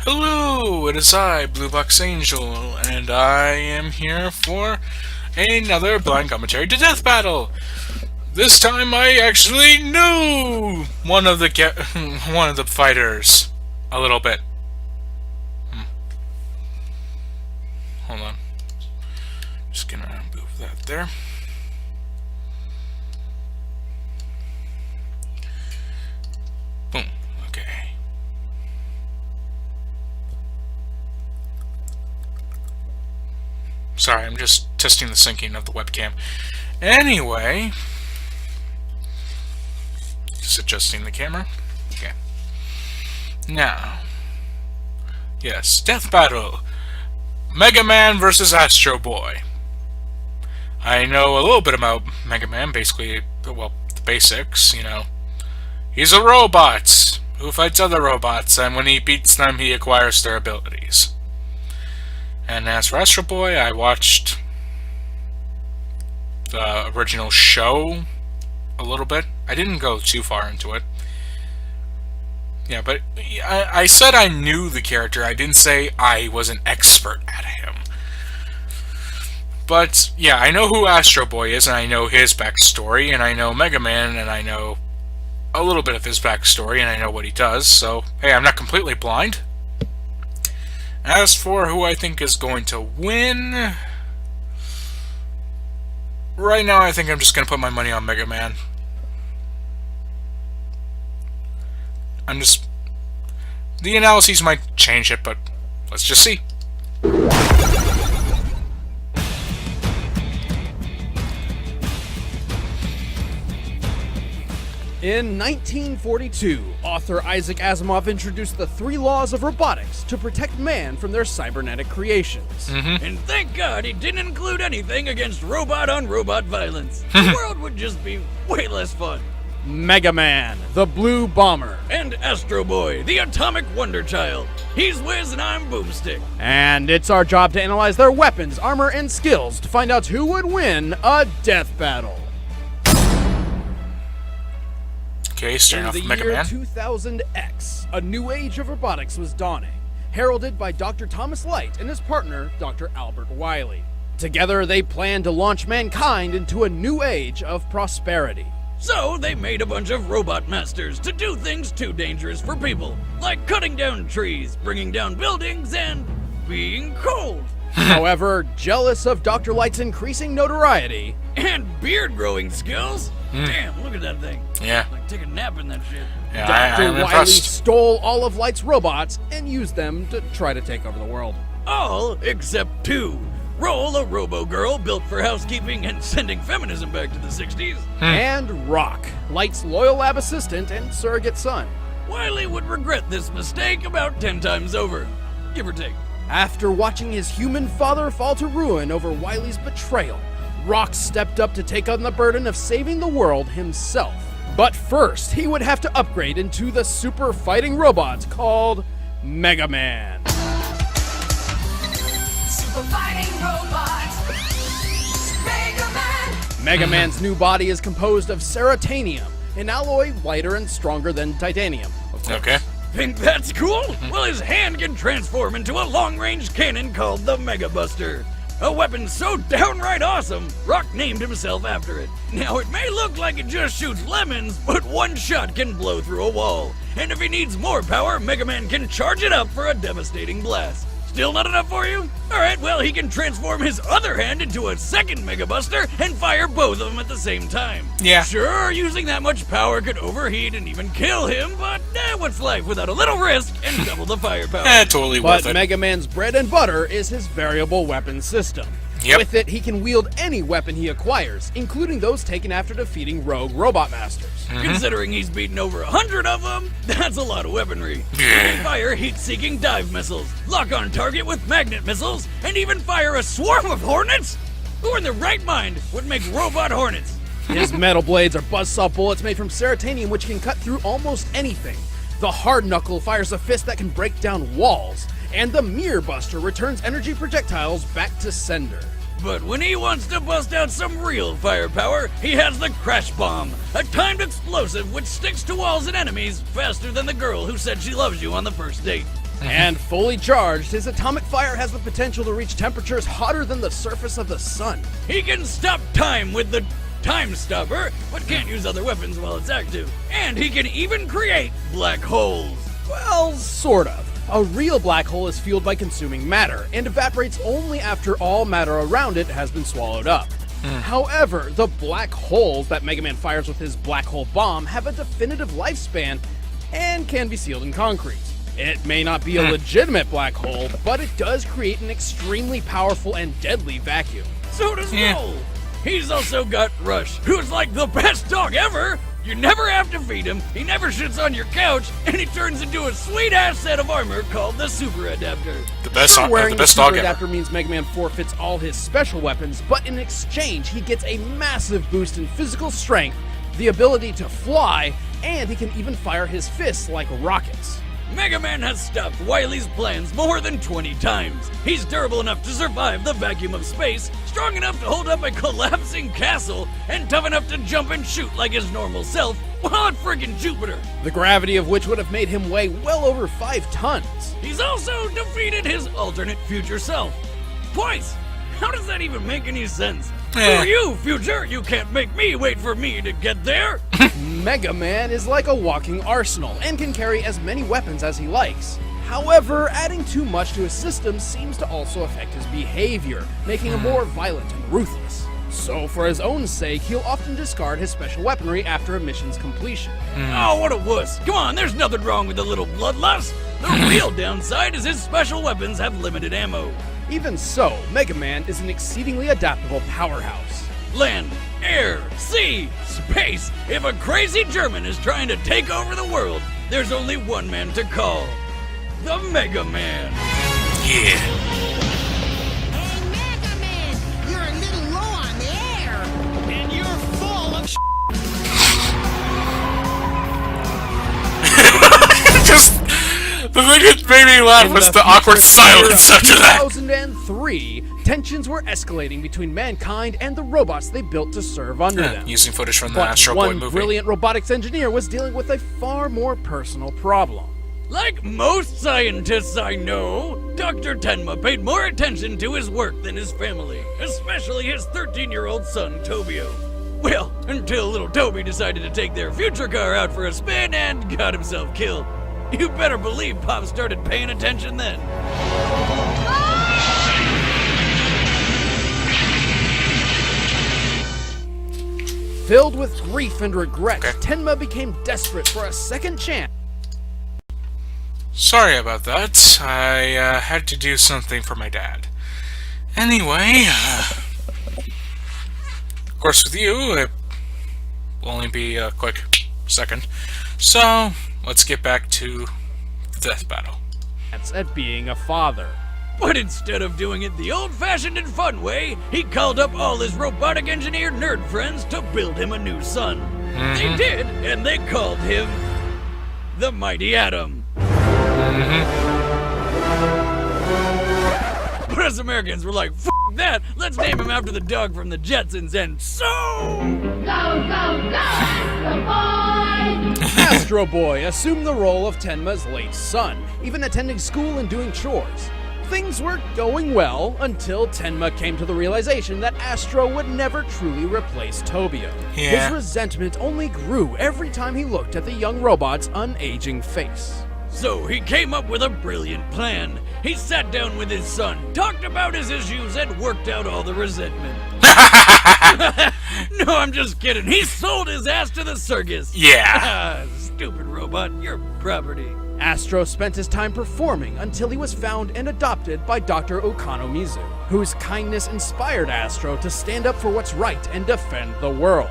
Hello, it is I, Blue Box Angel, and I am here for another blind commentary to Death Battle. This time I actually knew one of the one of the fighters a little bit. Hold on, just gonna move that there. Boom. Okay. Sorry, I'm just testing the syncing of the webcam. Anyway, just adjusting the camera. Okay. Now, yes, Death Battle. Megaman versus Astro Boy. I know a little bit about Megaman, basically, well, the basics, you know. He's a robot who fights other robots, and when he beats them, he acquires their abilities. And as for Astro Boy, I watched the original show a little bit. I didn't go too far into it. Yeah, but I said I knew the character. I didn't say I was an expert at him. But, yeah, I know who Astro Boy is, and I know his backstory, and I know Mega Man, and I know a little bit of his backstory, and I know what he does, so, hey, I'm not completely blind. As for who I think is going to win, right now I think I'm just going to put my money on Mega Man. The analyses might change it, but let's just see. In 1942, author Isaac Asimov introduced the 3 laws of robotics to protect man from their cybernetic creations. And thank God he didn't include anything against robot-on-robot violence. The world would just be way less fun. Megaman, the Blue Bomber. And Astro Boy, the Atomic Wonder Child. He's Wiz and I'm Boomstick. And it's our job to analyze their weapons, armor, and skills to find out who would win a death battle. Okay, starting off with Mega Man. In the year 2000X, a new age of robotics was dawning, heralded by Dr. Thomas Light and his partner, Dr. Albert Wiley. Together, they planned to launch mankind into a new age of prosperity. So they made a bunch of robot masters to do things too dangerous for people, like cutting down trees, bringing down buildings, and being cold. However, jealous of Dr. Light's increasing notoriety and beard growing skills. Damn, look at that thing. Yeah. Like take a nap in that shit. Yeah, Dr. I'm Wiley impressed. stole all of Light's robots and used them to try to take over the world. All except 2. Roll, a robo-girl built for housekeeping and sending feminism back to the 60s. And Rock, Light's loyal lab assistant and surrogate son. Wiley would regret this mistake about 10 times over, give or take. After watching his human father fall to ruin over Wiley's betrayal, Rock stepped up to take on the burden of saving the world himself. But first, he would have to upgrade into the super fighting robot called Megaman. Super fighting robot, Megaman. Megaman's new body is composed of ceratanium, an alloy lighter and stronger than titanium. Okay. Think that's cool? Well, his hand can transform into a long-range cannon called the Mega Buster. A weapon so downright awesome, Rock named himself after it. Now, it may look like it just shoots lemons, but one shot can blow through a wall. And if he needs more power, Mega Man can charge it up for a devastating blast. Still not enough for you? Alright, well, he can transform his other hand into a second Mega Buster and fire both of them at the same time. Yeah. Sure, using that much power could overheat and even kill him, but what's life without a little risk and double the firepower? Totally But worth it. Mega Man's bread and butter is his variable weapon system. Yep. With it, he can wield any weapon he acquires, including those taken after defeating rogue robot masters. Considering he's beaten over 100 of them, that's a lot of weaponry. He can fire heat-seeking dive missiles, lock on target with magnet missiles, and even fire a swarm of hornets? Who in their right mind would make robot hornets? His metal blades are buzzsaw bullets made from ceratanium, which can cut through almost anything. The hard knuckle fires a fist that can break down walls, and the Mirror Buster returns energy projectiles back to sender. But when he wants to bust out some real firepower, he has the Crash Bomb, a timed explosive which sticks to walls and enemies faster than the girl who said she loves you on the first date. And fully charged, his atomic fire has the potential to reach temperatures hotter than the surface of the sun. He can stop time with the Time Stopper, but can't use other weapons while it's active. And he can even create black holes. Well, sort of. A real black hole is fueled by consuming matter, and evaporates only after all matter around it has been swallowed up. However, the black holes that Mega Man fires with his black hole bomb have a definitive lifespan and can be sealed in concrete. It may not be a legitimate black hole, but it does create an extremely powerful and deadly vacuum. So does Roll. He's also got Rush, who's like the best dog ever. You never have to feed him, he never shits on your couch, and he turns into a sweet-ass set of armor called the Super Adapter. The best Wearing the dog Super ever. Adapter means Mega Man forfeits all his special weapons, but in exchange, he gets a massive boost in physical strength, the ability to fly, and he can even fire his fists like rockets. Mega Man has stopped Wily's plans more than 20 times. He's durable enough to survive the vacuum of space, strong enough to hold up a collapsing castle, and tough enough to jump and shoot like his normal self while on friggin' Jupiter. The gravity of which would have made him weigh well over 5 tons. He's also defeated his alternate future self. Twice! How does that even make any sense? Who are you, future? You can't make me wait for me to get there! Mega Man is like a walking arsenal and can carry as many weapons as he likes. However, adding too much to his system seems to also affect his behavior, making him more violent and ruthless. So for his own sake, he'll often discard his special weaponry after a mission's completion. Oh, what a wuss. Come on, there's nothing wrong with the little bloodlust. The real downside is his special weapons have limited ammo. Even so, Mega Man is an exceedingly adaptable powerhouse. Land, air, sea, space. If a crazy German is trying to take over the world, there's only one man to call. The Mega Man. Yeah. Hey, Mega Man, you're a little low on the air. And you're full of Just the thing that made me laugh was the awkward silence after that. 2003, tensions were escalating between mankind and the robots they built to serve under them. Using footage from the But Astro Boy one movie. brilliant robotics engineer was dealing with a far more personal problem. Like most scientists I know, Dr. Tenma paid more attention to his work than his family, especially his 13-year-old son, Tobio. Well, until little Toby decided to take their future car out for a spin and got himself killed. You better believe Pop started paying attention then. Filled with grief and regret, Okay. Tenma became desperate for a second chance. Sorry about that. I had to do something for my dad. Anyway, of course with you, it will only be a quick second. So, let's get back to the death battle. At being a father. But instead of doing it the old-fashioned and fun way, he called up all his robotic engineer nerd friends to build him a new son. They did, and they called him the Mighty Atom. But us Americans were like, F that, let's name him after the dog from the Jetsons, and so... Go, go, go, Astro Boy! Astro Boy assumed the role of Tenma's late son, even attending school and doing chores. Things were going well until Tenma came to the realization that Astro would never truly replace Tobio. Yeah. His resentment only grew every time he looked at the young robot's unaging face. So he came up with a brilliant plan. He sat down with his son, talked about his issues, and worked out all the resentment. No, I'm just kidding. He sold his ass to the circus. Yeah. Stupid robot, you're property. Astro spent his time performing until he was found and adopted by Dr. Okanomizu, whose kindness inspired Astro to stand up for what's right and defend the world.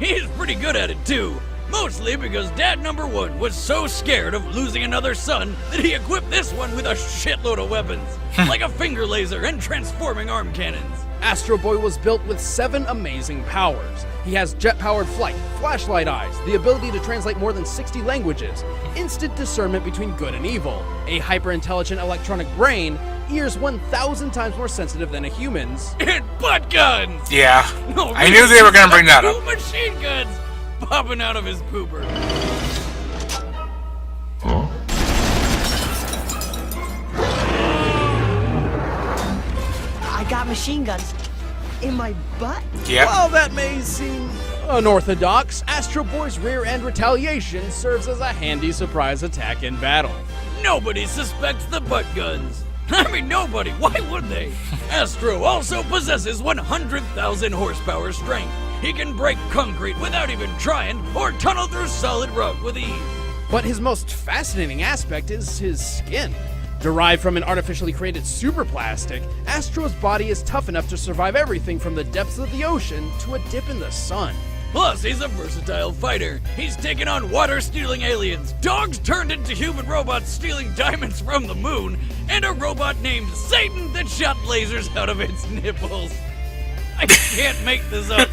He's pretty good at it too. Mostly because Dad number 1 was so scared of losing another son that he equipped this one with a shitload of weapons, like a finger laser and transforming arm cannons. Astro Boy was built with 7 amazing powers. He has jet-powered flight, flashlight eyes, the ability to translate more than 60 languages, instant discernment between good and evil, a hyper-intelligent electronic brain, ears 1,000 times more sensitive than a human's, And butt guns! Yeah. No, I knew they were gonna bring that up. 2 machine guns popping out of his pooper. machine guns in my butt? Yep. While that may seem unorthodox, Astro Boy's rear end retaliation serves as a handy surprise attack in battle. Nobody suspects the butt guns. I mean, nobody. Why would they? Astro also possesses 100,000 horsepower strength. He can break concrete without even trying, or tunnel through solid rock with ease. But his most fascinating aspect is his skin. Derived from an artificially created superplastic, Astro's body is tough enough to survive everything from the depths of the ocean to a dip in the sun. Plus, he's a versatile fighter. He's taken on water-stealing aliens, dogs turned into human robots stealing diamonds from the moon, and a robot named Satan that shot lasers out of its nipples. I can't make this up.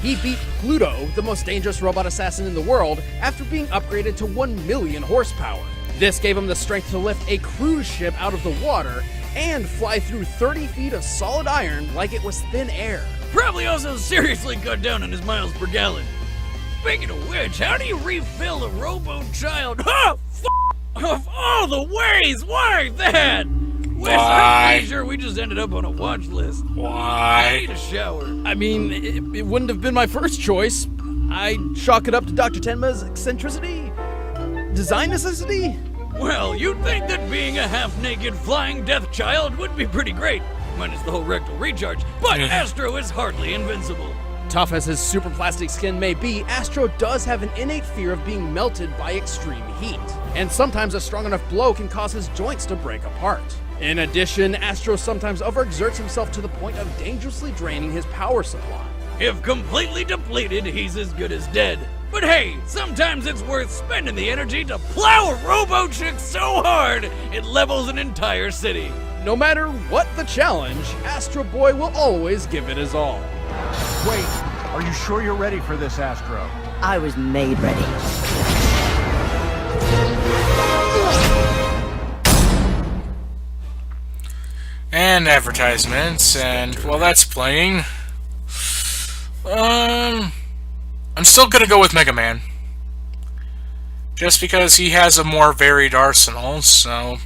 He beat Pluto, the most dangerous robot assassin in the world, after being upgraded to 1 million horsepower. This gave him the strength to lift a cruise ship out of the water and fly through 30 feet of solid iron like it was thin air. Probably also seriously cut down on his miles per gallon. Speaking of which, how do you refill a robo-child? Huh! Of all the ways, why that? Wes, I'm Why? pretty sure we just ended up on a watch list. I Why? need a shower. I mean, it wouldn't have been my first choice. I'd chalk it up to Dr. Tenma's eccentricity? Design necessity? Well, you'd think that being a half-naked flying death child would be pretty great, minus the whole rectal recharge, but Astro is hardly invincible. Tough as his super plastic skin may be, Astro does have an innate fear of being melted by extreme heat. And sometimes a strong enough blow can cause his joints to break apart. In addition, Astro sometimes overexerts himself to the point of dangerously draining his power supply. If completely depleted, he's as good as dead. But hey, sometimes it's worth spending the energy to plow a robo-chick so hard it levels an entire city. No matter what the challenge, Astro Boy will always give it his all. Wait, are you sure you're ready for this, Astro? I was made ready. And advertisements, and while that's playing, I'm still gonna go with Megaman. Just because he has a more varied arsenal, so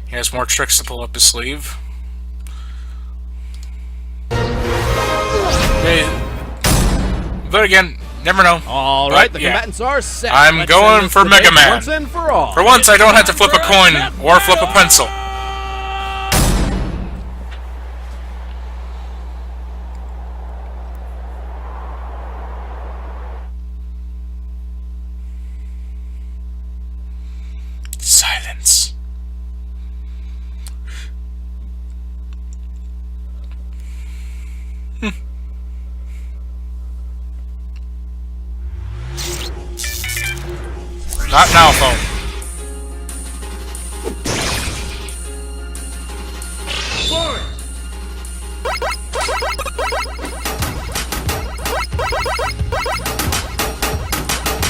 he has more tricks to pull up his sleeve. But again, never know. All right, the yeah. combatants are set. I'm Let's going end this for debate Megaman. Once and for all. For once, I don't have to flip a coin or flip a pencil. Silence. Not now, phone.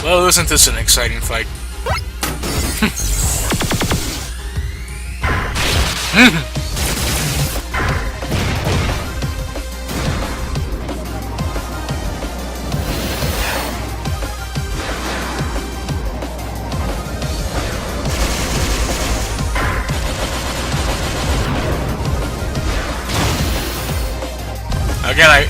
Well, isn't this an exciting fight? Again, I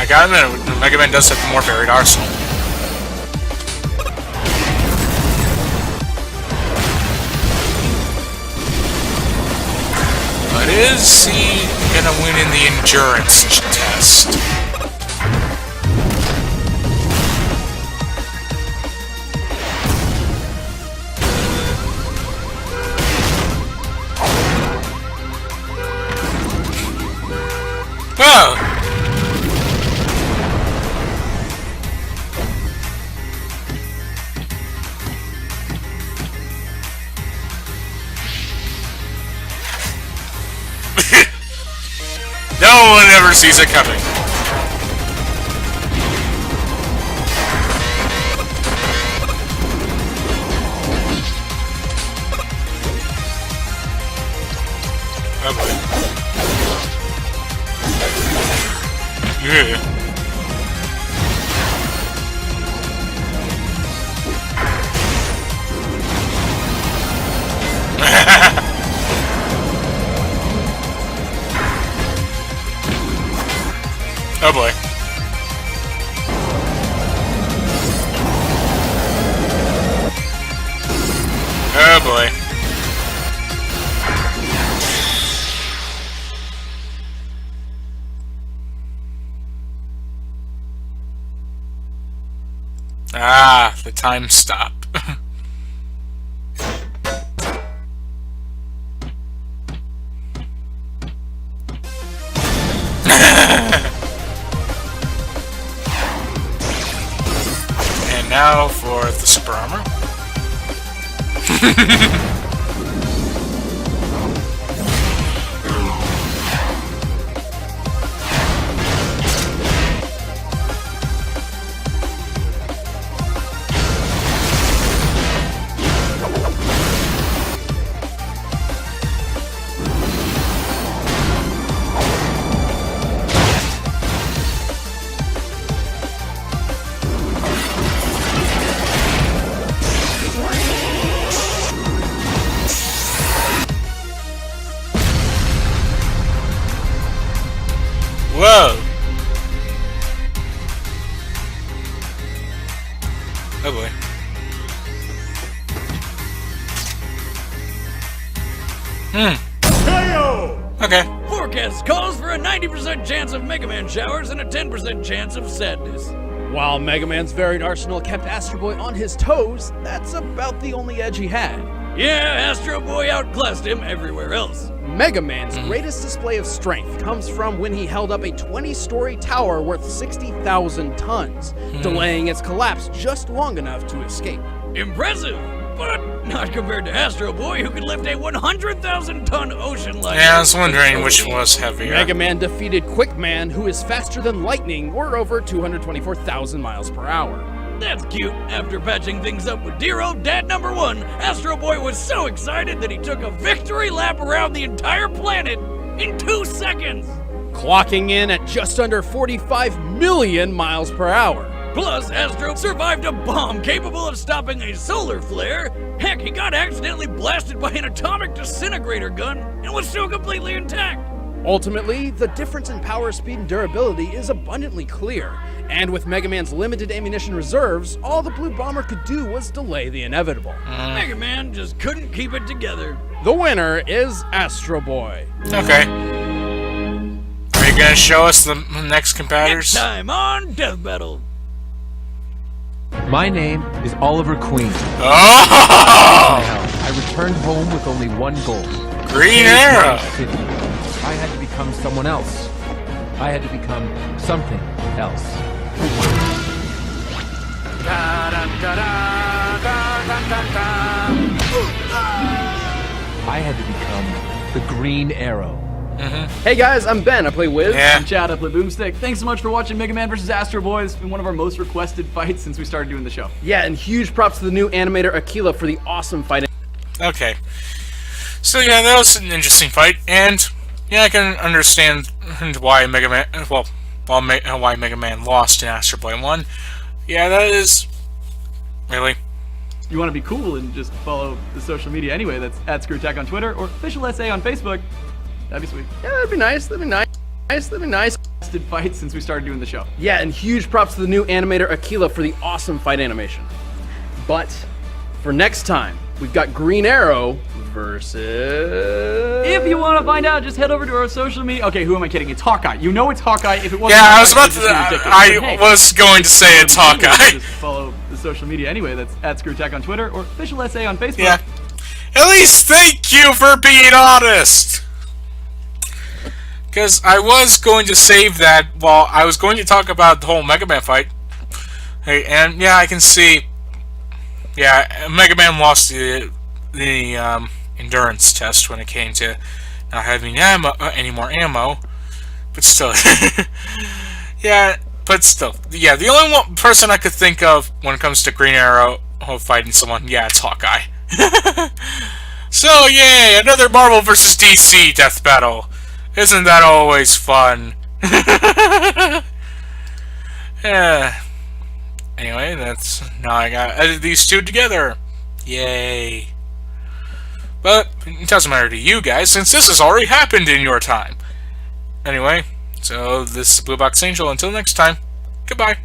got to admit, Mega Man does have a more varied arsenal. But is he gonna win in the endurance test? Oh! No one ever sees it coming. Oh boy. Yeah. Oh boy. Oh boy. Ah, the time stop. And now for the super armor. Whoa! Oh boy. Okay. Forecast calls for a 90% chance of Megaman showers and a 10% chance of sadness. While Mega Man's varied arsenal kept Astro Boy on his toes, that's about the only edge he had. Yeah, Astro Boy outclassed him everywhere else. Mega Man's greatest display of strength comes from when he held up a 20-story tower worth 60,000 tons, delaying its collapse just long enough to escape. Impressive, but not compared to Astro Boy, who could lift a 100,000-ton ocean liner. Yeah, I was wondering which was heavier. Mega Man defeated Quick Man, who is faster than lightning, or over 224,000 miles per hour. That's cute. After patching things up with dear old Dad number 1, Astro Boy was so excited that he took a victory lap around the entire planet in 2 seconds. Clocking in at just under 45 million miles per hour. Plus, Astro survived a bomb capable of stopping a solar flare. Heck, he got accidentally blasted by an atomic disintegrator gun and was still completely intact. Ultimately, the difference in power, speed, and durability is abundantly clear, and with Mega Man's limited ammunition reserves, all the Blue Bomber could do was delay the inevitable. Mega Man just couldn't keep it together. The winner is Astro Boy. Okay. Are you gonna show us the next competitors? Next time on Death Battle. My name is Oliver Queen. Oh! I returned home with only one goal. Green Save Arrow! my city. I had to become someone else. I had to become something else. I had to become the Green Arrow. Hey guys, I'm Ben. I play Wiz. Yeah. I'm Chad, I play Boomstick. Thanks so much for watching Mega Man vs. Astro Boy. It's been one of our most requested fights since we started doing the show. Yeah, and huge props to the new animator Aquila for the awesome fight. Okay. So yeah, that was an interesting fight, and yeah, I can understand why Mega Man, why Mega Man lost in Astro Boy 1. Yeah, that is really. You want to be cool and just follow the social media anyway. That's @ScrewAttack on Twitter or Official SA on Facebook. That'd be sweet. Yeah, that'd be nice. That'd be nice. That'd be nice. Requested fights since we started doing the show. Yeah, and huge props to the new animator Aquila for the awesome fight animation. But for next time, we've got Green Arrow versus. If you want to find out, just head over to our social media. Okay, who am I kidding? It's Hawkeye. You know it's Hawkeye. If it wasn't, Yeah, I was Hawkeye, about it's to. just gonna be ridiculous. I But hey, was going to say it's Hawkeye. Just follow the social media anyway. That's @ScrewAttack on Twitter or Official SA on Facebook. Yeah. At least thank you for being honest. Because I was going to save that while I was going to talk about the whole Mega Man fight. Hey, and yeah, I can see. Yeah, Mega Man lost the endurance test when it came to not having any more ammo. But still, yeah. But still, yeah. The only person I could think of when it comes to Green Arrow fighting someone, yeah, it's Hawkeye. So yay, another Marvel vs. DC death battle. Isn't that always fun? Yeah. Anyway, that's now I gotta edit these two together. Yay. But it doesn't matter to you guys since this has already happened in your time. Anyway, So, this is Blue Box Angel. Until next time, goodbye.